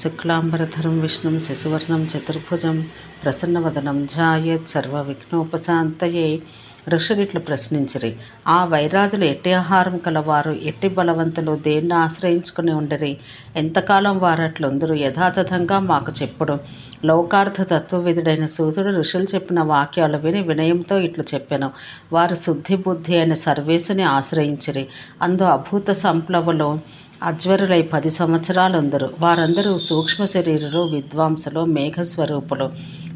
శుక్లాంబరధరం విష్ణుం శశివర్ణం చతుర్భుజం ప్రసన్నవదనం ధ్యాయేత్ సర్వవిఘ్నోపశాంతయే. ఋషులిట్లు ప్రశ్నించిరి. ఆ వైరాజులు ఎట్టి ఆహారం కలవారు, ఎట్టి బలవంతులు, దేన్ని ఆశ్రయించుకుని ఉండిరి? ఎంతకాలం వారట్లుందురు? యథాతథంగా మాకు చెప్పుడు. లోకార్థ తత్వవిధుడైన సూతుడు ఋషులు చెప్పిన వాక్యాలు విని వినయంతో ఇట్లు చెప్పెను. వారు శుద్ధి బుద్ధి అయిన సర్వేశుని ఆశ్రయించిరి. అందు అభూత సంప్లవులు అజ్వరులై 10 సంవత్సరాలుందరు. వారందరూ సూక్ష్మ శరీరులు, విద్వాంసులు, మేఘస్వరూపులు.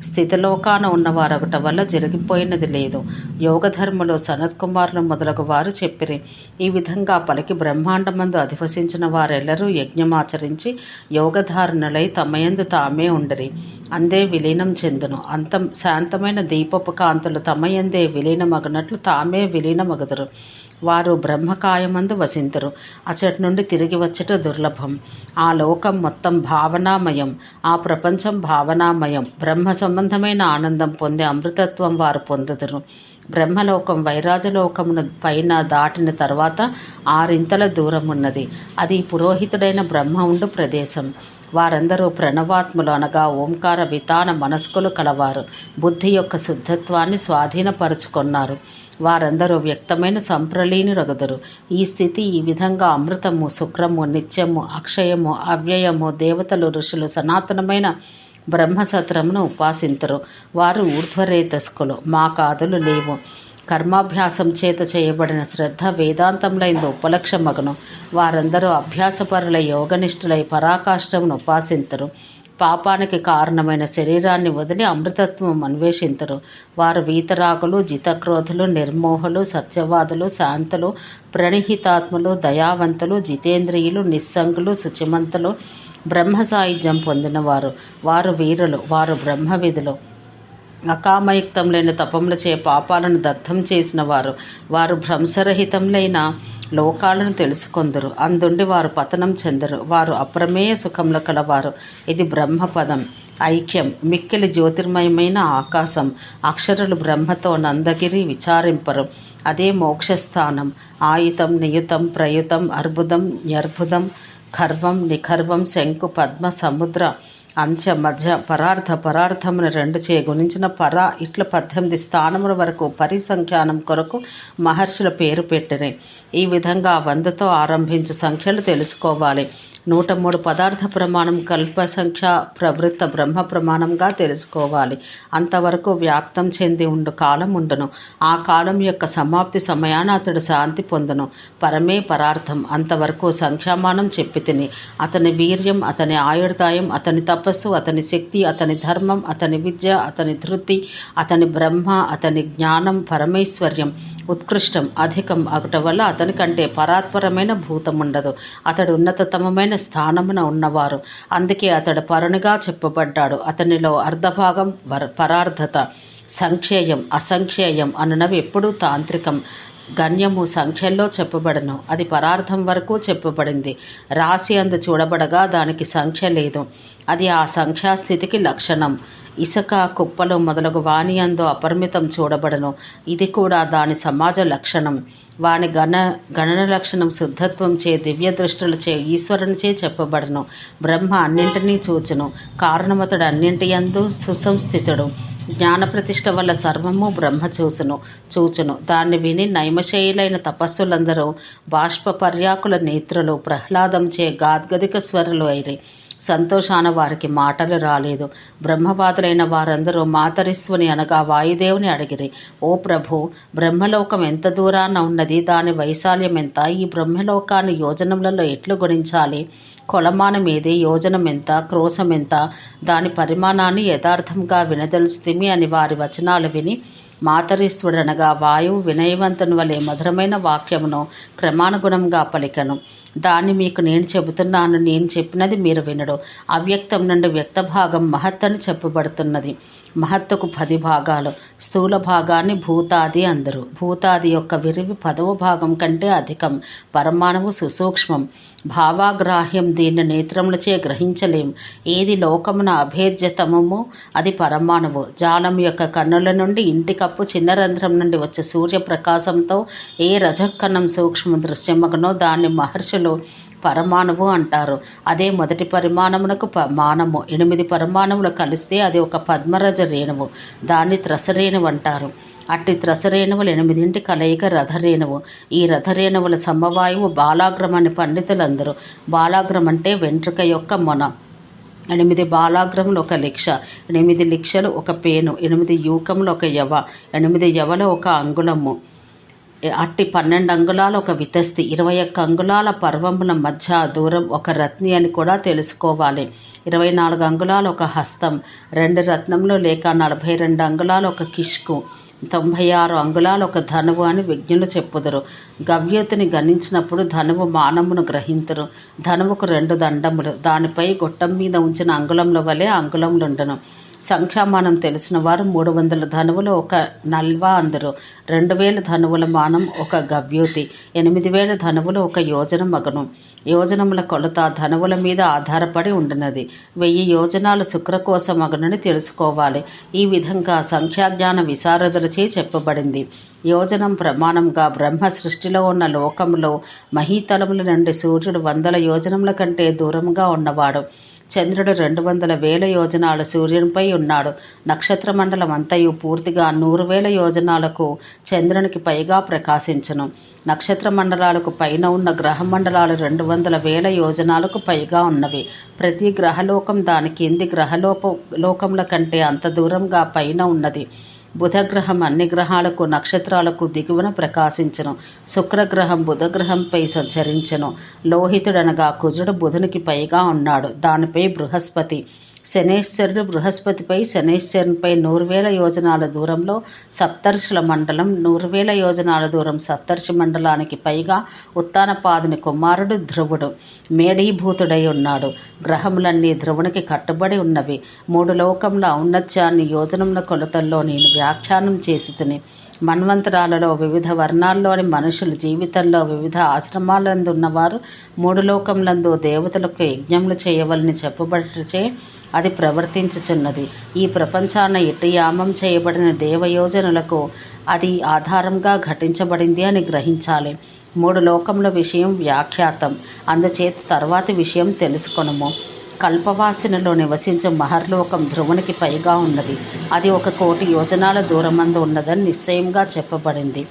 స్థితిలోకాన ఉన్నవారొకట వల్ల జరిగిపోయినది లేదు. యోగధర్ములు సనత్కుమారులు మొదలగు వారు చెప్పిరి. ఈ విధంగా పలికి బ్రహ్మాండమందు అధివసించిన వారెల్లరూ యజ్ఞమాచరించి యోగధారణలై తమయందు తామే ఉండిరి. అందే విలీనం చెందును. శాంతమైన దీపపు కాంతులు తమయందే విలీనమగునట్లు తామే విలీనమగుదురు. వారు బ్రహ్మకాయమందు వసింతురు. అచటి నుండి తిరిగి వచ్చట దుర్లభం. ఆ లోకం మొత్తం భావనామయం, ఆ ప్రపంచం భావనామయం. బ్రహ్మ సంబంధమైన ఆనందం పొందే అమృతత్వం వారు పొందుదురు. బ్రహ్మలోకం వైరాజలోకమును పైన దాటిన తర్వాత 6 దూరం ఉన్నది. అది పురోహితుడైన బ్రహ్మ ఉండు ప్రదేశం. వారందరూ ప్రణవాత్ములు, అనగా ఓంకార వితాన మనస్కులు కలవారు. బుద్ధి యొక్క శుద్ధత్వాన్ని స్వాధీనపరుచుకొన్నారు. వారందరూ వ్యక్తమైన సంప్రలీనురగుదురు. ఈ స్థితి ఈ విధంగా అమృతము, శుక్రము, నిత్యము, అక్షయము, అవ్యయము, దేవతలు, ఋషులు సనాతనమైన బ్రహ్మసత్రమును ఉపాసింతురు. వారు ఊర్ధ్వరేతస్కులు, మాకాదులు లేవు. కర్మాభ్యాసం చేత చేయబడిన శ్రద్ధ వేదాంతములైందు ఉపలక్షమగును. వారందరూ అభ్యాసపరులై యోగనిష్ఠులై పరాకాష్ఠమును ఉపాసింతురు. పాపానికి కారణమైన శరీరాన్ని వదిలి అమృతత్వం అన్వేషింతురు. వారు వీతరాగులు, జితక్రోధులు, నిర్మోహులు, సత్యవాదులు, శాంతులు, ప్రణిహితాత్ములు, దయావంతులు, జితేంద్రియులు, నిస్సంగులు, శుచిమంతులు, బ్రహ్మ సాయుధ్యం పొందినవారు. వారు వీరులు, వారు బ్రహ్మవిధులు. అకామయుక్తంలైన తపములచే పాపాలను దగ్ధం చేసిన వారు. వారు భ్రంశరహితంలైన లోకాలను తెలుసుకొందురు. అందుండి వారు పతనం చెందరు. వారు అప్రమేయ సుఖములు కలవారు. ఇది బ్రహ్మపదం, ఐక్యం, మిక్కిలి జ్యోతిర్మయమైన ఆకాశం. అక్షరులు బ్రహ్మతో నందగిరి విచారింపరు. అదే మోక్షస్థానం. ఆయుతం, నియుతం, ప్రయుతం, అర్బుదం, న్యర్బుదం, ఖర్వం, నిఖర్వం, శంకు, పద్మ, సముద్ర, అంత్య, మధ్య, పరార్థమును 2 గుణించిన పర ఇట్ల 18 స్థానముల వరకు పరిసంఖ్యానం కొరకు మహర్షుల పేరు పెట్టిరి. ఈ విధంగా 100తో ఆరంభించు సంఖ్యలు తెలుసుకోవాలి. 103 పదార్థ ప్రమాణం కల్ప సంఖ్య ప్రవృత్త బ్రహ్మ ప్రమాణంగా తెలుసుకోవాలి. అంతవరకు వ్యాప్తం చెంది ఉండు కాలం ఉండును. ఆ కాలం యొక్క సమాప్తి సమయాన అతడు శాంతి పొందును. పరమే పరార్థం. అంతవరకు సంఖ్యామానం చెప్పి తిని. అతని వీర్యం, అతని ఆయుర్దాయం, అతని తపస్సు, అతని శక్తి, అతని ధర్మం, అతని విద్య, అతని ధృతి, అతని బ్రహ్మ, అతని జ్ఞానం, పరమేశ్వర్యం ఉత్కృష్టం, అధికం అగుట వల్ల అతని కంటే పరాత్పరమైన భూతం ఉండదు. అతడు ఉన్నతతమమైన స్థానమున ఉన్నవారు. అందుకే అతడు పరునిగా చెప్పబడ్డాడు. అతనిలో అర్ధభాగం పరార్థత, సంక్షేయం, అసంఖ్యేయం అనునవి ఎప్పుడూ తాంత్రికం. గణ్యము సంఖ్యల్లో చెప్పబడను. అది పరార్థం వరకు చెప్పబడింది. రాశి అందు చూడబడగా దానికి సంఖ్య లేదు. అది ఆ సంఖ్యాస్థితికి లక్షణం. ఇసుక, కుప్పలు మొదలగు వాణి అందు అపరిమితం చూడబడను. ఇది కూడా దాని సమాజ లక్షణం. వాని గణన లక్షణం శుద్ధత్వం చే, దివ్య దృష్టులచే, ఈశ్వరునిచే చెప్పబడను. బ్రహ్మ అన్నింటినీ చూచును. కారణమతడు అన్నింటి యందు సుసంస్థితుడు. జ్ఞాన ప్రతిష్ఠ వల్ల సర్వము బ్రహ్మ చూచును. దాన్ని విని నైమశైలైన తపస్సులందరూ బాష్ప పర్యాకుల నేత్రులు ప్రహ్లాదంచే గాద్గదిక స్వరులు అయిరి. సంతోషాన వారికి మాటలు రాలేదు. బ్రహ్మవాదులైన వారందరూ మాతరిస్సుని, అనగా వాయుదేవుని అడిగిరి. ఓ ప్రభు, బ్రహ్మలోకం ఎంత దూరాన ఉన్నది? దాని వైశాల్యం ఎంత? ఈ బ్రహ్మలోకాన్ని యోజనములలో ఎట్లు గుణించాలి? కొలమానం ఏది? యోజనం ఎంత? క్రోశం ఎంత? దాని పరిమాణాన్ని యథార్థంగా వినదలుస్తుమి అని వారి వచనాలు విని మాతరీశ్వరుడనగా వాయువు వినయవంతుని వలె మధురమైన వాక్యమును క్రమానుగుణంగా పలికెను. దాన్ని మీకు నేను చెబుతున్నాను. నేను చెప్పినది మీరు వినడు. అవ్యక్తం నుండి వ్యక్త భాగం మహత్ అని చెప్పబడుతున్నది. మహత్తుకు 10 భాగాలు. స్థూల భాగాన్ని భూతాది అందరు. భూతాది యొక్క విరివి 10వ భాగం కంటే అధికం. పరమాణువు సుసూక్ష్మం, భావాగ్రాహ్యం. దీన్ని నేత్రములచే గ్రహించలేం. ఏది లోకమున అభేద్యతమో అది పరమాణువు. జాలం యొక్క కన్నుల నుండి ఇంటికప్పు చిన్న రంధ్రం నుండి వచ్చే సూర్యప్రకాశంతో ఏ రజకణం సూక్ష్మ దృశ్యమగనో దాన్ని మహర్షులు పరమాణువు అంటారు. అదే మొదటి పరిమాణమునకు మానము. 8 పరమాణువులు కలిస్తే అది ఒక పద్మరజ రేణువు. దాన్ని త్రసరేణువు అంటారు. అట్టి త్రసరేణువులు 8 కలయిక రథరేణువు. ఈ రథరేణువుల సమవాయువు బాలాగ్రం అని పండితులందరూ. బాలాగ్రం అంటే వెంట్రుక యొక్క మొన. 8 బాలాగ్రములు ఒక లిక్ష, 8 లిక్షలు ఒక పేను, 8 యూకములు ఒక యవ, 8 యవలు ఒక అంగుళము. అట్టి 12 అంగుళాలు ఒక వితస్తి, 21 అంగుళాల పర్వముల మధ్య దూరం ఒక రత్ని అని కూడా తెలుసుకోవాలి. 24 అంగుళాలు ఒక హస్తం, 2 రత్నములు లేక 42 అంగుళాలు ఒక కిష్కు, 96 అంగుళాలు ఒక ధనువు అని విజ్ఞులు చెప్పుదురు. గవ్యోతిని గణించినప్పుడు ధనువు మానమును గ్రహింతురు. ధనువుకు 2 దండములు, దానిపై గొట్టం మీద ఉంచిన అంగుళముల వలె అంగుళములుండను. సంఖ్యామానం తెలిసిన వారు 300 ధనువులు ఒక నల్వా అందరు. 2000 ధనువుల మానం ఒక గవ్యోతి, 8000 ధనువులు ఒక యోజన మగను. యోజనముల కొలత ధనువుల మీద ఆధారపడి ఉండినది. 1000 యోజనాలు శుక్రకోశ మగనని తెలుసుకోవాలి. ఈ విధంగా సంఖ్యాజ్ఞాన విశారదులచే చెప్పబడింది. యోజనం ప్రమాణంగా బ్రహ్మ సృష్టిలో ఉన్న లోకములో మహీతలముల నుండి సూర్యుడు 100 యోజనముల కంటే దూరంగా ఉన్నవాడు. చంద్రుడు 200,000 యోజనాలు సూర్యునిపై ఉన్నాడు. నక్షత్ర మండలం అంతయు పూర్తిగా 100,000 యోజనాలకు చంద్రునికి పైగా ప్రకాశించును. నక్షత్ర మండలాలకు పైన ఉన్న గ్రహ మండలాలు 200,000 యోజనాలకు పైగా ఉన్నవి. ప్రతి గ్రహలోకం దాని కింది గ్రహలోకముల కంటే అంత దూరంగా పైన ఉన్నది. బుధగ్రహం అన్ని గ్రహాలకు నక్షత్రాలకు దిగువన ప్రకాశించును. శుక్రగ్రహం బుధగ్రహంపై సంచరించెను. లోహితుడనగా కుజుడు బుధునికి పైగా ఉన్నాడు. దానిపై బృహస్పతి. శనేశ్వరుడు బృహస్పతిపై శనేశ్వరునిపై 100,000 యోజనాల దూరంలో సప్తర్షుల మండలం, 100,000 యోజనాల దూరం సప్తర్షి మండలానికి పైగా ఉత్తానపాదుని కుమారుడు ధ్రువుడు మేఢీభూతుడై ఉన్నాడు. గ్రహములన్నీ ధ్రువునికి కట్టుబడి ఉన్నవి. 3 లోకముల ఔన్నత్యాన్ని యోజనముల కొలతల్లో నేను వ్యాఖ్యానం చేసితిని. మన్వంతరాలలో వివిధ వర్ణాల్లోని మనుషులు జీవితంలో వివిధ ఆశ్రమాలందు ఉన్నవారు 3 లోకములందు దేవతలకు యజ్ఞములు చేయవలని చెప్పబడిచే అది ప్రవర్తించుచున్నది. ఈ ప్రపంచాన ఇట్టి యామం చేయబడిన దేవయోజనులకు అది ఆధారంగా ఘటించబడింది అని గ్రహించాలి. 3 లోకముల విషయం వ్యాఖ్యాతం. అందుచేత తర్వాతి విషయం తెలుసుకొనుము. కల్పవాసినిలో నివసించే మహర్లోకం ధ్రువునికి పైగా ఉన్నది. అది 1,000,000 యోజనాల దూరమందు ఉన్నదని నిశ్చయంగా చెప్పబడింది.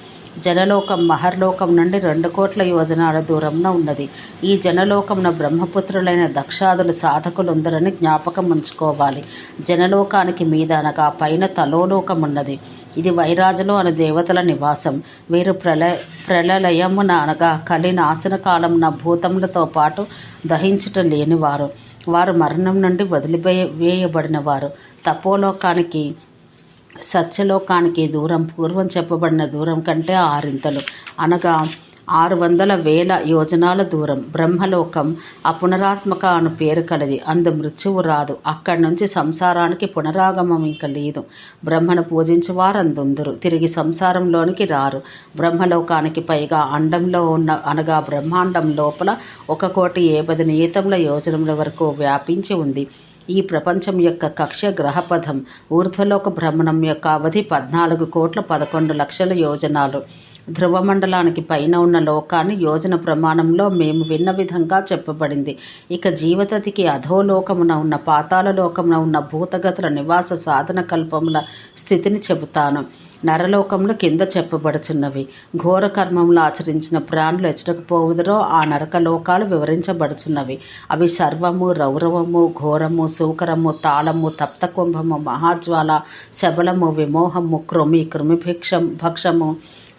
జనలోకం మహర్లోకం నుండి 2,00,00,000 యోజనాల దూరంలో ఉన్నది. ఈ జనలోకమున బ్రహ్మపుత్రులైన దక్షాదులు సాధకులుందరని జ్ఞాపకం ఉంచుకోవాలి. జనలోకానికి మీద అనగా పైన తలోలోకం ఉన్నది. ఇది వైరాజులు అను దేవతల నివాసం. వీరు ప్రళయమున అనగా కలి నాశన కాలమున భూతములతో పాటు దహించుట లేనివారు. వారు మరణం నుండి వదిలివేయబడిన వారు. తపోలోకానికి సత్యలోకానికి దూరం పూర్వం చెప్పబడిన దూరం కంటే 6 అనగా 600,000 యోజనాల దూరం. బ్రహ్మలోకం అపునరాత్మక అను పేరు కలది. అందు మృత్యువు రాదు. అక్కడి నుంచి సంసారానికి పునరాగమం ఇంక లేదు. బ్రహ్మను పూజించేవారు అందుందరు తిరిగి సంసారంలోనికి రారు. బ్రహ్మలోకానికి పైగా అండంలో ఉన్న అనగా బ్రహ్మాండం లోపల 1,50,000 నియతముల యోజనముల వరకు వ్యాపించి ఉంది. ఈ ప్రపంచం యొక్క కక్ష్య గ్రహపథం. ఊర్ధ్వలోక భ్రమణం యొక్క అవధి 14,11,00,000 యోజనాలు. ధ్రువమండలానికి పైన ఉన్న లోకాన్ని యోజన ప్రమాణంలో మేము విన్న విధంగా చెప్పబడింది. ఇక జీవతతికి అధోలోకమున ఉన్న పాతాళ లోకమున ఉన్న భూతగతుల నివాస సాధన కల్పముల స్థితిని చెబుతాను. నరలోకములు కింద చెప్పబడుచున్నవి. ఘోర కర్మములు ఆచరించిన ప్రాణులు ఎచ్చటకు పోవుదరో ఆ నరకలోకాలు వివరించబడుచున్నవి. అవి సర్వము, రౌరవము, ఘోరము, సూకరము, తాళము, తప్తకుంభము, మహాజ్వాల, శబలము, విమోహము, భక్షము,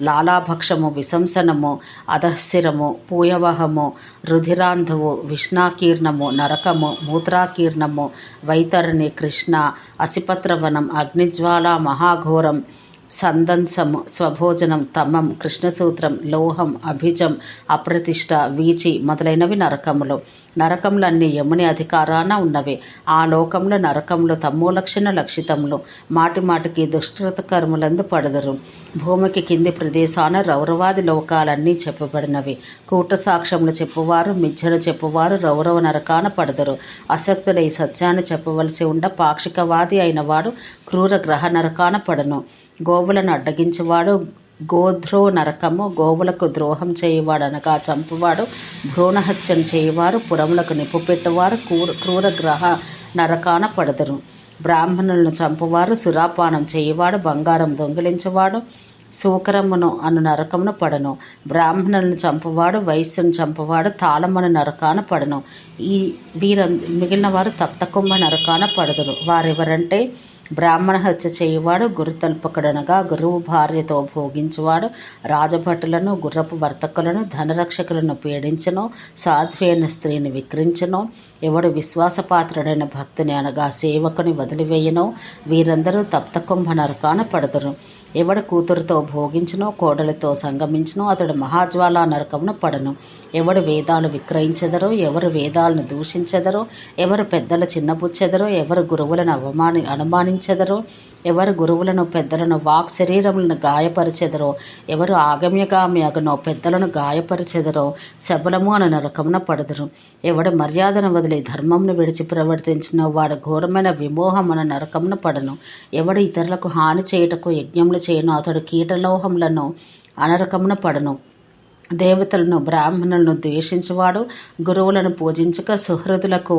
లాలాభక్షము, విశంసనము, అధశిరము, పూయవహము, రుధిరాంధువు, విష్ణాకీర్ణము, నరకము, మూత్రాకీర్ణము, వైతరణి, కృష్ణ, అసిపత్రవనం, అగ్నిజ్వాల, మహాఘోరం, సందంశము, స్వభోజనం, తమం, కృష్ణసూత్రం, లోహం, అభిజం, అప్రతిష్ట, వీచి మొదలైనవి నరకములు. నరకములన్నీ యముని అధికారాన ఉన్నవి. ఆ లోకముల నరకములు తమోలక్షణ లక్షితములు. మాటి మాటికి దుష్కృత కర్మలందు పడుదురు. భూమికి కింది ప్రదేశాన రౌరవాది లోకాలన్నీ చెప్పబడినవి. కూట సాక్ష్యములు చెప్పువారు, మిథ్యలు చెప్పువారు రౌరవ నరకాన పడుదురు. అసక్తులై సత్యాన్ని చెప్పవలసి ఉండ పాక్షికవాది అయిన వాడు క్రూర గ్రహ నరకాన పడును. గోవులను అడ్డగించేవాడు గోధ్రో నరకము, గోవులకు ద్రోహం చేయువాడు అనగా చంపువాడు, భ్రూణహత్యం చేయువారు, పురములకు నిప్పు పెట్టువారు క్రూరగ్రహ నరకాన పడదురు. బ్రాహ్మణులను చంపువారు, సురాపానం చేయువాడు, బంగారం దొంగిలించువాడు సూకరమును అను నరకమును పడను. బ్రాహ్మణులను చంపువాడు, వైశ్యును చంపువాడు తాళమను నరకాన పడను. మిగిలిన వారు తప్తకుంభ నరకాన పడదురు. వారెవరంటే బ్రాహ్మణ హత్య చేయువాడు, గురుతల్పకుడనగా గురువు భార్యతో భోగించువాడు, రాజభటులను, గుర్రపు వర్తకులను, ధనరక్షకులను పీడించను, సాధ్వైన స్త్రీని విక్రించను, ఎవడు విశ్వాసపాత్రుడైన భక్తుని అనగా సేవకుని వదిలివేయనో వీరందరూ తప్తకుంభ నరకాన పడదురు. ఎవడు కూతురుతో భోగించునో కోడలితో సంగమించునో అతడు మహాజ్వాలా నరకమును పడను. ఎవడు వేదాలు విక్రయించెదరో, ఎవరు వేదాలను దూషించెదరో, ఎవరు పెద్దలు చిన్నబుచ్చెదరో, ఎవరు గురువులను అనుమానించెదరో, ఎవరు గురువులను పెద్దలను వాక్ శరీరములను గాయపరిచెదరో, ఎవరు ఆగమ్యగామి అగునో పెద్దలను గాయపరిచెదరో శబలము అను నరకమున పడదురు. ఎవడు మర్యాదను వదిలి ధర్మమును విడిచి ప్రవర్తించిన వాడు ఘోరమైన విమోహం అను నరకమున పడను. ఎవడు ఇతరులకు హాని చేయుటకు యజ్ఞములు చేయను అతడు కీటలోహములను అనరకమున పడను. దేవతలను బ్రాహ్మణులను ద్వేషించువాడు, గురువులను పూజించక సుహృదులకు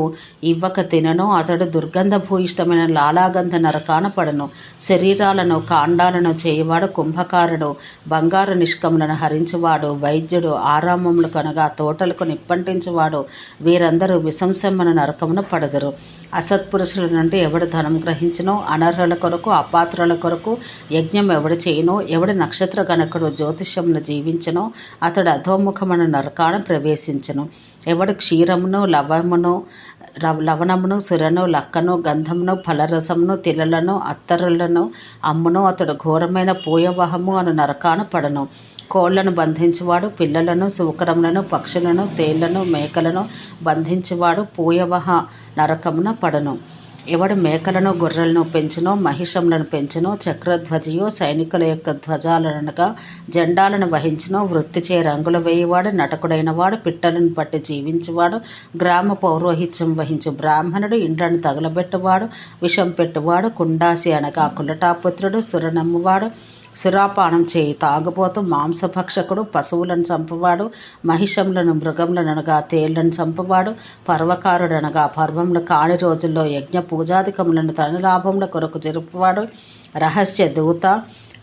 ఇవ్వక తినను అతడు దుర్గంధభూయిష్టమైన లాలాగంధ నరకాన పడను. శరీరాలను కాండాలను చేయువాడు, కుంభకారుడు, బంగారు నిష్కములను హరించువాడు, వైద్యుడు, ఆరామములకు అనగా తోటలకు నిప్పంటించువాడు వీరందరూ విశంసమ్మన నరకమున పడదురు. అసత్పురుషుల నుండి ఎవడు ధనం గ్రహించునో, అనర్హుల కొరకు అపాత్రుల కొరకు యజ్ఞం ఎవడు చేయునో, ఎవడు నక్షత్ర గణకుడు జ్యోతిష్యమును జీవించునో అతడు అధోముఖమున నరకాన ప్రవేశించును. ఎవడు క్షీరమును లవణమును సురను లక్కను గంధమును ఫలరసమును తిలలను అత్తరులను అమ్మును అతడు ఘోరమైన పూయవహము అను నరకాన పడను. కోళ్లను బంధించువాడు, పిల్లలను సూకరములను పక్షులను తేళ్లను మేకలను బంధించువాడు పూయవహ నరకమున పడను. ఎవడు మేకలను గొర్రెలను పెంచునో, మహిషములను పెంచునో, చక్రధ్వజియో సైనికుల యొక్క ధ్వజాలనగా జెండాలను వహించునో, వృత్తిచే రంగులు వేయువాడు, నటకుడైన వాడు, పిట్టలను పట్టి జీవించువాడు, గ్రామ పౌరోహిత్యం వహించు బ్రాహ్మణుడు, ఇండ్లను తగలబెట్టువాడు, విషం పెట్టువాడు, కుండాసి అనగా కులటాపుత్రుడు, సురనమ్మువాడు, సురాపానం చేయి తాగుబోతు, మాంసభక్షకుడు, పశువులను చంపువాడు, మహిషములను మృగములను అనగా తేళ్లను చంపువాడు, పర్వకారుడనగా పర్వములు కాని రోజుల్లో యజ్ఞ పూజాధికములను తన లాభముల కొరకు జరుపువాడు, రహస్య దూత,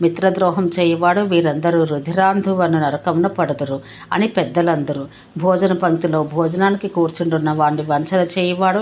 మిత్రద్రోహం చేయువాడు వీరందరూ రుధిరాంధువను నరకమున పడదురు అని పెద్దలందరూ. భోజన పంక్తిలో భోజనానికి కూర్చుంటున్న వాడిని వంచన చేయువాడు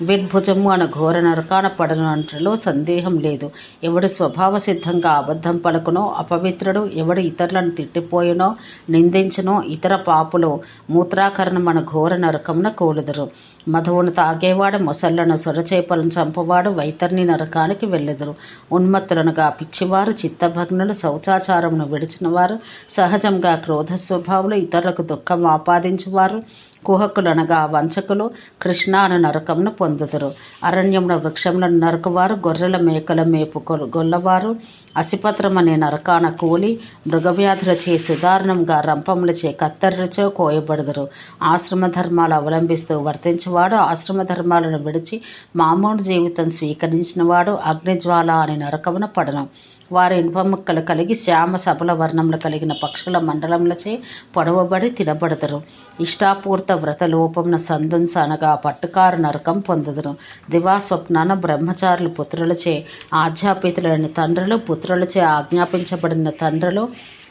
విడ్భుజము అను ఘోర నరకాన పడనంటలో సందేహం లేదు. ఎవడు స్వభావ సిద్ధంగా అబద్ధం పలుకునో అపవిత్రుడు, ఎవడు ఇతరులను తిట్టిపోయినో నిందించునో ఇతర పాపులు మూత్రాకరణం అను ఘోర నరకమున కూలుదురు. మధువును తాగేవాడు, మొసళ్లను సొరచేపలను చంపువాడు వైతర్ని నరకానికి వెళ్ళెదరు. ఉన్మత్తులనుగా పిచ్చివారు, చిత్తభగ్నులు, శౌచాచారమును విడిచిన వారు, సహజంగా క్రోధ స్వభావులు, ఇతరులకు దుఃఖం ఆపాదించువారు, కుహకులనగా వంచకులు కృష్ణ అను నరకమును పొందుదురు. అరణ్యమున వృక్షములను నరకువారు, గొర్రెల మేకల మేపు గొల్లవారు అసిపత్రం అనే నరకాన కూలి, మృగవ్యాధులచే సుదారుణంగా రంపములచే కత్తెరచో కోయబడుదురు. ఆశ్రమ ధర్మాలు అవలంబిస్తూ వర్తించువాడు, ఆశ్రమ ధర్మాలను విడిచి మామూలు జీవితం స్వీకరించినవాడు అగ్నిజ్వాల అనే నరకమున పడను. వారి ఇనుపముక్కలు కలిగి శ్యామ సబల వర్ణములు కలిగిన పక్షుల మండలములచే పొడవబడి తినబడదురు. ఇష్టాపూర్త వ్రత లోపమున సందుంస అనగా పట్టుకారు నరకం పొందుదురు. దివాస్వప్నాన బ్రహ్మచారులు పుత్రులచే ఆజ్ఞాపితులైన తండ్రులు, పుత్రులచే ఆజ్ఞాపించబడిన తండ్రులు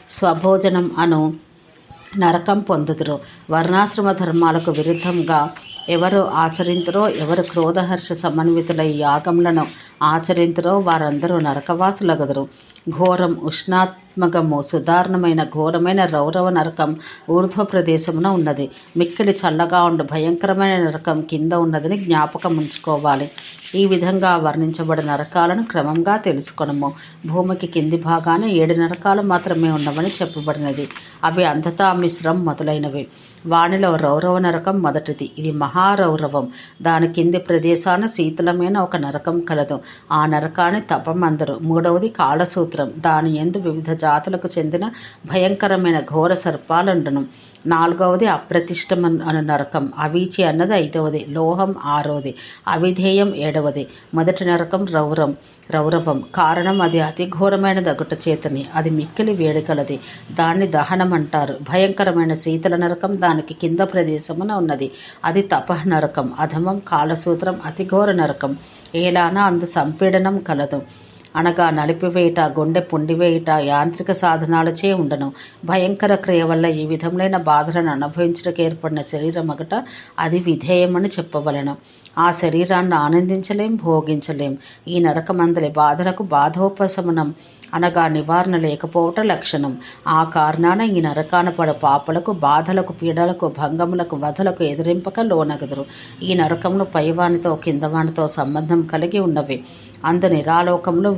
స్వభోజనం అను నరకం పొందుదురు. వర్ణాశ్రమ ధర్మాలకు విరుద్ధంగా ఎవరు ఆచరింతురో, ఎవరు క్రోధహర్ష సమన్వితులై యాగములను ఆచరింతురో వారందరూ నరకవాసులగదురు. ఘోరం ఉష్ణాత్మకము సుదారుణమైన ఘోరమైన రౌరవ నరకం ఊర్ధ్వ ప్రదేశమున ఉన్నది. మిక్కిలి చల్లగా ఉండు భయంకరమైన నరకం కింద ఉన్నదని జ్ఞాపకం ఉంచుకోవాలి. ఈ విధంగా వర్ణించబడిన నరకాలను క్రమంగా తెలుసుకొనము. భూమికి కింది భాగాన 7 నరకాలు మాత్రమే ఉన్నవని చెప్పబడినది. అవి అంధతా మిశ్రం మొదలైనవి. వానిలో రౌరవ నరకం మొదటిది. ఇది మహారౌరవం. దాని కింది ప్రదేశాన శీతలమైన ఒక నరకం కలదు. ఆ నరకాన్ని తపమందరు. 3వది కాళసూత్ర కాలసూత్రం, దాని యందు వివిధ జాతులకు చెందిన భయంకరమైన ఘోర సర్పాలుండును. 4వది అప్రతిష్టమను నరకం, అవీచి అన్నది 5వది, లోహం 6వది, అవిధేయం 7వది. మొదటి నరకం రౌరవం. కారణం అది అతి ఘోరమైన దగుట చేతని, అది మిక్కిలి వేడికలది, దాన్ని దహనం అంటారు. భయంకరమైన శీతల నరకం దానికి కింద ప్రదేశమున ఉన్నది, అది తపః నరకం. అధమం కాలసూత్రం, అతి ఘోర నరకం. ఏలానా అందు సంపీడనం కలదు, అనగా నలిపివేయుట, గుండె పుండివేయుట, యాంత్రిక సాధనాలచే ఉండను. భయంకర క్రియ వల్ల ఈ విధములైన బాధలను అనుభవించడానికి ఏర్పడిన శరీరమగట అది విధేయమని చెప్పవలెను. ఆ శరీరాన్ని ఆనందించలేం, భోగించలేం. ఈ నరకమందలి బాధలకు బాధోపశమనం అనగా నివారణ లేకపోవట లక్షణం. ఆ కారణాన ఈ నరకాన పడు పాపలకు, బాధలకు, పీడలకు, భంగములకు, వధలకు ఎదిరింపక లోనగదురు. ఈ నరకమును పైవానితో కిందవానితో సంబంధం కలిగి ఉన్నవి. అందు నిరాలోకంలో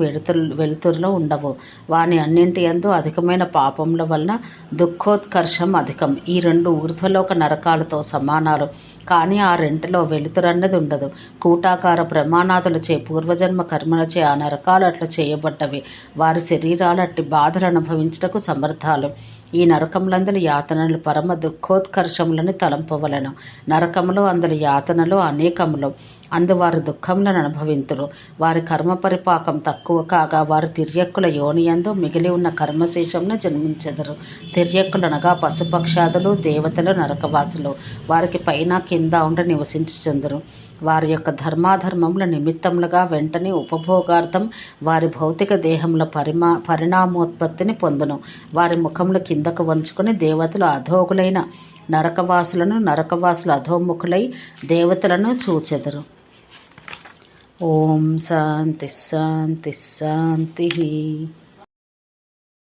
వెలుతురులో ఉండవు. వాని అన్నింటి యందు అధికమైన పాపముల వలన దుఃఖోత్కర్షం అధికం. ఈ 2 ఊర్ధ్వలోక నరకాలతో సమానాలు. కానీ ఆ రెంటిలో వెలుతురన్నది ఉండదు. కూటాకార ప్రమాణాదులచే పూర్వజన్మ కర్మలచే ఆ నరకాలు అట్లా చేయబడ్డవి. వారి శరీరాలు అట్టి బాధలు అనుభవించటకు సమర్థాలు. ఈ నరకములందలి యాతనలు పరమ దుఃఖోత్కర్షములని తలంపవలను. నరకములో అందరి యాతనలు అనేకములు, అందువారు దుఃఖములను అనుభవింతురు. వారి కర్మ పరిపాకం తక్కువ కాగా వారు తిర్యక్కుల యోనియందు మిగిలి ఉన్న కర్మశేషమున జన్మించెదరు. తిర్యక్కులనగా పశుపక్షాదులు, దేవతలు, నరకవాసులు. వారికి పైన కింద ఉండ నివసించుచుందురు. వారి యొక్క ధర్మాధర్మముల నిమిత్తములుగా వెంటనే ఉపభోగార్థం వారి భౌతిక దేహముల పరిణామోత్పత్తిని పొందును. వారి ముఖములు కిందకు వంచుకొని దేవతలు అధోగులైన నరకవాసులను, నరకవాసులు అధోముఖులై దేవతలను చూచెదరు. ఓం శాంతి శాంతి శాంతి.